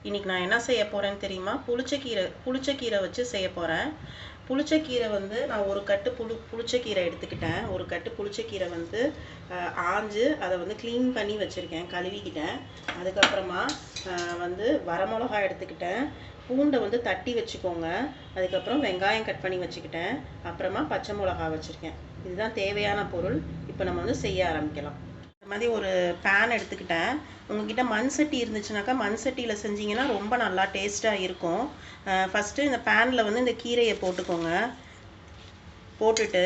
இன்னைக்கு நான் என்ன செய்ய போறேன்னு தெரியுமா? புளிச்சக்கீரை வச்சு செய்ய போறேன். புளிச்சக்கீரை வந்து நான் ஒரு கட்டு புளிச்சக்கீரை எடுத்துக்கிட்டேன். ஒரு கட்டு புளிச்சக்கீரை வந்து ஆஞ்சு அதை வந்து க்ளீன் பண்ணி வச்சுருக்கேன், கழுவிக்கிட்டேன். அதுக்கப்புறமா வந்து வரமிளகாய் எடுத்துக்கிட்டேன். பூண்டை வந்து தட்டி வச்சுக்கோங்க. அதுக்கப்புறம் வெங்காயம் கட் பண்ணி வச்சுக்கிட்டேன். அப்புறமா பச்சை மிளகா வச்சுருக்கேன். இதுதான் தேவையான பொருள். இப்போ நம்ம வந்து செய்ய ஆரம்பிக்கலாம். இந்த மாதிரி ஒரு பேன் எடுத்துக்கிட்டேன். உங்ககிட்ட மண் சட்டி இருந்துச்சுனாக்கா மண் சட்டியில் செஞ்சிங்கன்னா ரொம்ப நல்லா டேஸ்ட்டாக இருக்கும். ஃபஸ்ட்டு இந்த பேனில் வந்து இந்த கீரையை போட்டுக்கோங்க. போட்டுட்டு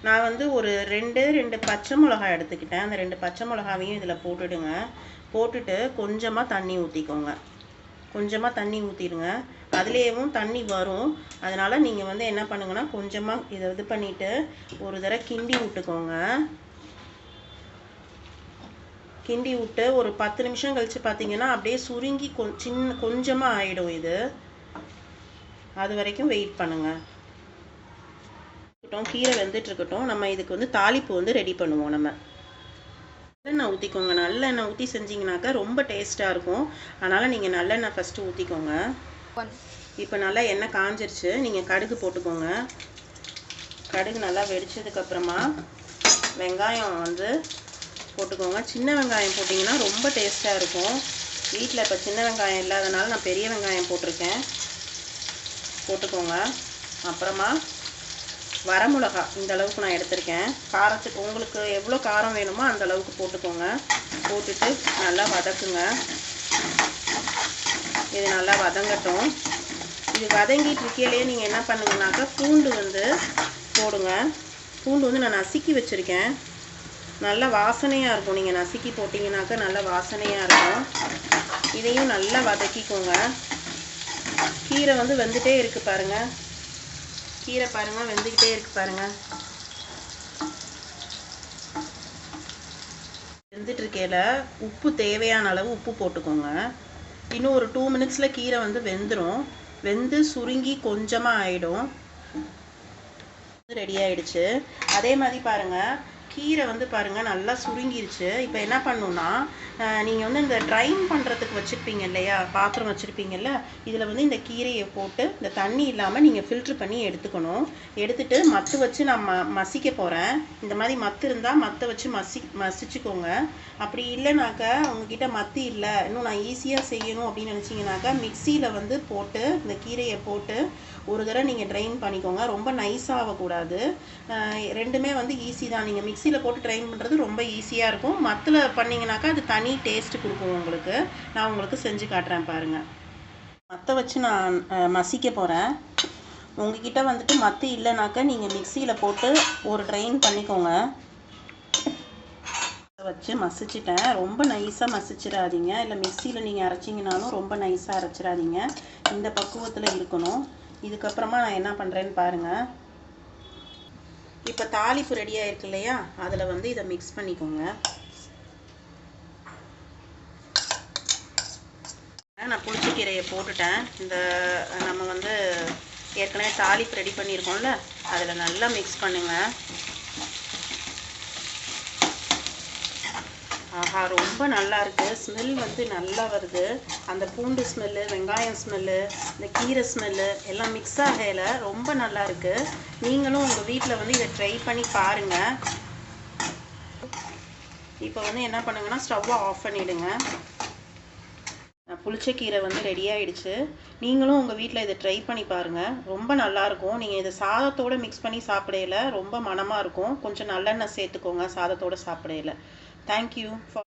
நான் வந்து ஒரு ரெண்டு பச்சை மிளகாய் எடுத்துக்கிட்டேன். அந்த 2 பச்சை மிளகாவையும் இதில் போட்டுடுங்க. போட்டுட்டு கொஞ்சமாக தண்ணி ஊற்றிக்கோங்க. கொஞ்சமாக தண்ணி ஊற்றிடுங்க. அதுலேயும் தண்ணி வரும். அதனால் நீங்கள் வந்து என்ன பண்ணுங்கன்னா கொஞ்சமாக இதை இது பண்ணிவிட்டு ஒரு தடவை கிண்டி விட்டுக்கோங்க. கிண்டி விட்டு ஒரு 10 நிமிஷம் கழித்து பார்த்தீங்கன்னா அப்படியே சுருங்கி கொஞ்சமாக ஆகிடும். இது அது வரைக்கும் வெயிட் பண்ணுங்கள். கீரை வெந்துட்டுருக்கட்டும். நம்ம இதுக்கு வந்து தாளிப்பு வந்து ரெடி பண்ணுவோம். நம்ம நல்லெண்ணெய் ஊற்றிக்கோங்க. நல்லெண்ணெய் ஊற்றி செஞ்சிங்கனாக்கா ரொம்ப டேஸ்ட்டாக இருக்கும். அதனால் நீங்கள் நல்லெண்ணெய் ஃபஸ்ட்டு ஊற்றிக்கோங்க. இப்போ நல்லா எண்ணெய் காஞ்சிருச்சு. நீங்கள் கடுகு போட்டுக்கோங்க. கடுகு நல்லா வெடிச்சதுக்கப்புறமா வெங்காயம் வந்து போட்டுக்கோங்க. சின்ன வெங்காயம் போட்டிங்கன்னா ரொம்ப டேஸ்ட்டாக இருக்கும். வீட்டில் இப்போ சின்ன வெங்காயம் இல்லாதனால நான் பெரிய வெங்காயம் போட்டிருக்கேன். போட்டுக்கோங்க. அப்புறமா வரமிளகா இந்த அளவுக்கு நான் எடுத்திருக்கேன். காரத்துக்கு உங்களுக்கு எவ்வளோ காரம் வேணுமோ அந்த அளவுக்கு போட்டுக்கோங்க. போட்டுட்டு நல்லா வதக்குங்க. இது நல்லா வதங்கட்டும். இது வதங்கிட்டு இருக்கையிலேயே நீங்கள் என்ன பண்ணுங்கனாக்கா பூண்டு வந்து போடுங்க. பூண்டு வந்து நான் நசுக்கி வச்சுருக்கேன். நல்ல வாசனையாக இருக்கும். நீங்கள் நசுக்கி போட்டிங்கனாக்கா நல்ல வாசனையாக இருக்கும். இதையும் நல்லா வதக்கிக்கோங்க. கீரை வந்து வெந்துகிட்டே இருக்குது பாருங்கள். கீரை பாருங்கள் வெந்துக்கிட்டே இருக்குது பாருங்கள். வெந்துட்டு இருக்கையில் உப்பு தேவையான அளவு உப்பு போட்டுக்கோங்க. இன்னும் ஒரு 2 மினிட்ஸில் கீரை வந்து வெந்துடும். வெந்து சுருங்கி கொஞ்சமாக ஆகிடும். ரெடி ஆகிடுச்சு. அதே மாதிரி பாருங்கள், கீரை வந்து பாருங்கள் நல்லா சுருங்கிருச்சு. இப்போ என்ன பண்ணணுன்னா நீங்கள் வந்து இந்த ட்ரைன் பண்ணுறதுக்கு வச்சுருப்பீங்க இல்லையா, பாத்திரம் வச்சுருப்பீங்கல்ல, இதில் வந்து இந்த கீரையை போட்டு இந்த தண்ணி இல்லாமல் நீங்கள் ஃபில்ட்ரு பண்ணி எடுத்துக்கணும். எடுத்துகிட்டு மத்து வச்சு நான் மசிக்க போகிறேன். இந்த மாதிரி மத்து இருந்தால் மத்தை வச்சு மசிச்சுக்கோங்க. அப்படி இல்லைனாக்கா உங்ககிட்ட மத்து இல்லை, இன்னும் நான் ஈஸியாக செய்யணும் அப்படின்னு நினச்சிங்கனாக்கா மிக்சியில் வந்து போட்டு இந்த கீரையை போட்டு ஒரு தடவை நீங்கள் ட்ரைன் பண்ணிக்கோங்க. ரொம்ப நைஸாகக்கூடாது. ரெண்டுமே வந்து ஈஸி தான். நீங்கள் மிக்சியில் போட்டு ட்ரைன் பண்ணுறது ரொம்ப ஈஸியாக இருக்கும். மத்தில் பண்ணிங்கனாக்கா அது தனி டேஸ்ட்டு கொடுக்கும் உங்களுக்கு. நான் உங்களுக்கு செஞ்சு காட்டுறேன் பாருங்கள். மத்தை வச்சு நான் மசிக்க போகிறேன். உங்ககிட்ட வந்துட்டு மத்து இல்லைனாக்கா நீங்கள் மிக்சியில் போட்டு ஒரு ட்ரைன் பண்ணிக்கோங்க. வச்சு மசிச்சிட்டேன். ரொம்ப நைஸாக மசிச்சிடாதீங்க. இல்லை மிக்சியில் நீங்கள் அரைச்சிங்கனாலும் ரொம்ப நைஸாக அரைச்சிடாதீங்க. இந்த பக்குவத்தில் இருக்கணும். இதுக்கப்புறமா நான் என்ன பண்ணுறேன்னு பாருங்கள். இப்போ தாளிப்பு ரெடியாக இருக்கு இல்லையா, அதில் வந்து இதை மிக்ஸ் பண்ணிக்கோங்க. நான் புளிச்சக்கீரையை போட்டுட்டேன். இந்த நம்ம வந்து ஏற்கனவே தாளிப்பு ரெடி பண்ணியிருக்கோம்ல, அதில் நல்லா மிக்ஸ் பண்ணுங்கள். ஆஹா, ரொம்ப நல்லா இருக்குது. ஸ்மெல் வந்து நல்லா வருது. அந்த பூண்டு ஸ்மெல்லு, வெங்காயம் ஸ்மெல்லு, இந்த கீரை ஸ்மெல்லு எல்லாம் மிக்ஸ் ஆகையில் ரொம்ப நல்லா இருக்குது. நீங்களும் உங்கள் வீட்டில் வந்து இதை ட்ரை பண்ணி பாருங்கள். இப்போ வந்து என்ன பண்ணுங்கன்னா ஸ்டவ்வை ஆஃப் பண்ணிவிடுங்க. புளிச்சக்கீரை வந்து ரெடி ஆகிடுச்சு. நீங்களும் உங்கள் வீட்டில் இதை ட்ரை பண்ணி பாருங்கள். ரொம்ப நல்லாயிருக்கும். நீங்கள் இதை சாதத்தோடு மிக்ஸ் பண்ணி சாப்பிடையில ரொம்ப மணமாக இருக்கும். கொஞ்சம் நல்லெண்ணெய் சேர்த்துக்கோங்க சாதத்தோடு சாப்பிடையில. Thank you for